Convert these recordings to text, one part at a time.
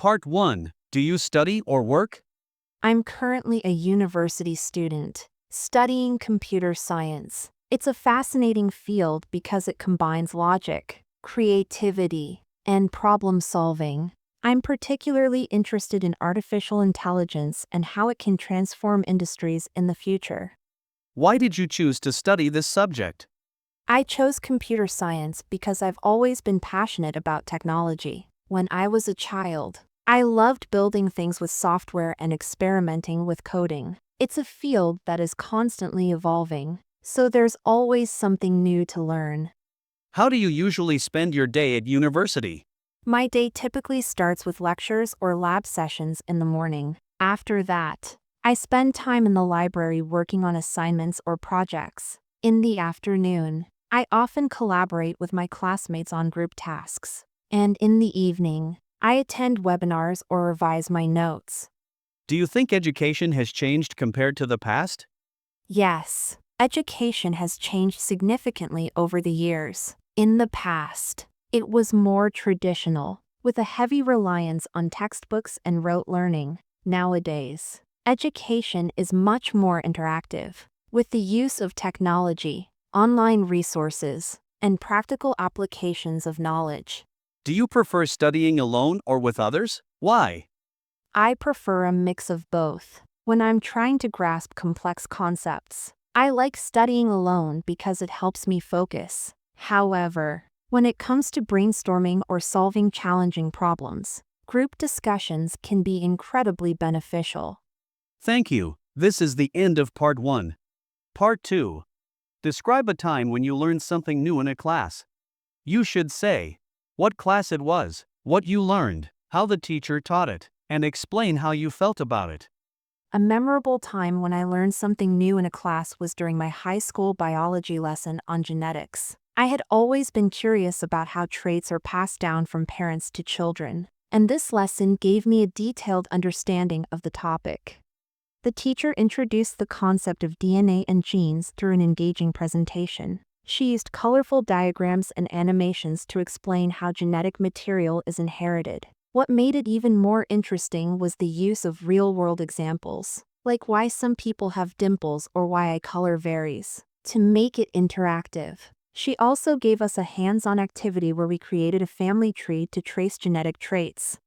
Part 1. Do you study or work? I'm currently a university student, studying computer science. It's a fascinating field because it combines logic, creativity, and problem solving. I'm particularly interested in artificial intelligence and how it can transform industries in the future. Why did you choose to study this subject? I chose computer science because I've always been passionate about technology. When I was a child, I loved building things with software and experimenting with coding. It's a field that is constantly evolving, so there's always something new to learn. How do you usually spend your day at university? My day typically starts with lectures or lab sessions in the morning. After that, I spend time in the library working on assignments or projects. In the afternoon, I often collaborate with my classmates on group tasks. And in the evening, I attend webinars or revise my notes. Do you think education has changed compared to the past? Yes, education has changed significantly over the years. In the past, it was more traditional, with a heavy reliance on textbooks and rote learning. Nowadays, education is much more interactive, with the use of technology, online resources, and practical applications of knowledge. Do you prefer studying alone or with others? Why? I prefer a mix of both. When I'm trying to grasp complex concepts, I like studying alone because it helps me focus. However, when it comes to brainstorming or solving challenging problems, group discussions can be incredibly beneficial. Thank you. This is the end of Part 1. Part 2. Describe a time when you learned something new in a class. You should say what class it was, what you learned, how the teacher taught it, and explain how you felt about it. A memorable time when I learned something new in a class was during my high school biology lesson on genetics. I had always been curious about how traits are passed down from parents to children, and this lesson gave me a detailed understanding of the topic. The teacher introduced the concept of DNA and genes through an engaging presentation. She used colorful diagrams and animations to explain how genetic material is inherited. What made it even more interesting was the use of real-world examples, like why some people have dimples or why eye color varies, to make it interactive. She also gave us a hands-on activity where we created a family tree to trace genetic traits.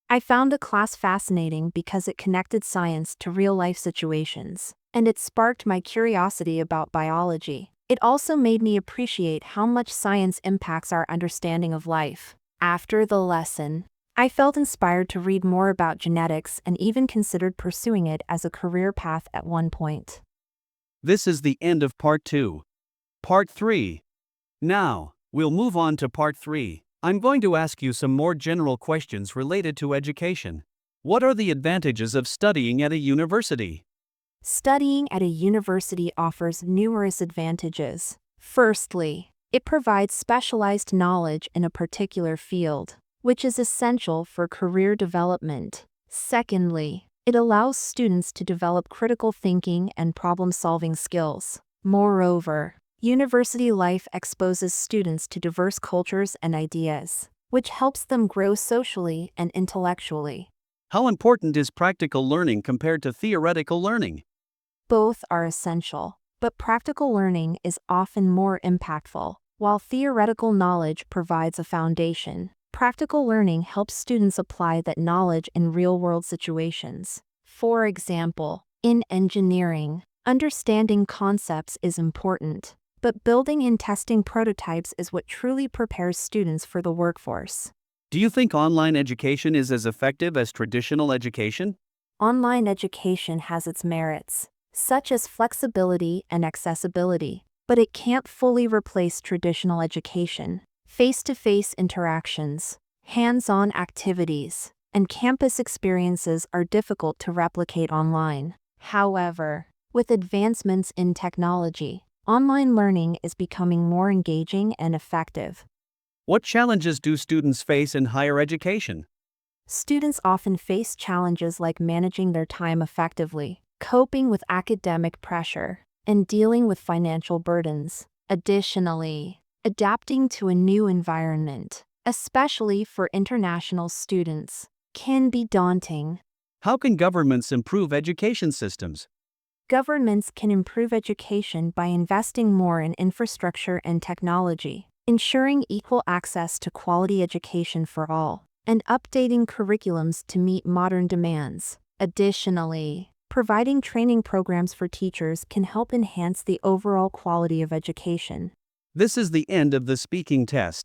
I found the class fascinating because it connected science to real-life situations, and it sparked my curiosity about biology. It also made me appreciate how much science impacts our understanding of life. After the lesson, I felt inspired to read more about genetics and even considered pursuing it as a career path at one point. This is the end of Part 2. Part 3. Now, we'll move on to Part 3. I'm going to ask you some more general questions related to education. What are the advantages of studying at a university? Studying at a university offers numerous advantages. Firstly, it provides specialized knowledge in a particular field, which is essential for career development. Secondly, it allows students to develop critical thinking and problem-solving skills. Moreover, university life exposes students to diverse cultures and ideas, which helps them grow socially and intellectually. How important is practical learning compared to theoretical learning? Both are essential, but practical learning is often more impactful. While theoretical knowledge provides a foundation, practical learning helps students apply that knowledge in real-world situations. For example, in engineering, understanding concepts is important, but building and testing prototypes is what truly prepares students for the workforce. Do you think online education is as effective as traditional education? Online education has its merits, such as flexibility and accessibility, but it can't fully replace traditional education. Face-to-face interactions, hands-on activities, and campus experiences are difficult to replicate online. However, with advancements in technology, online learning is becoming more engaging and effective. What challenges do students face in higher education? Students often face challenges like managing their time effectively, coping with academic pressure, and dealing with financial burdens. Additionally, adapting to a new environment, especially for international students, can be daunting. How can governments improve education systems? Governments can improve education by investing more in infrastructure and technology, ensuring equal access to quality education for all, and updating curriculums to meet modern demands. Additionally, providing training programs for teachers can help enhance the overall quality of education. This is the end of the speaking test.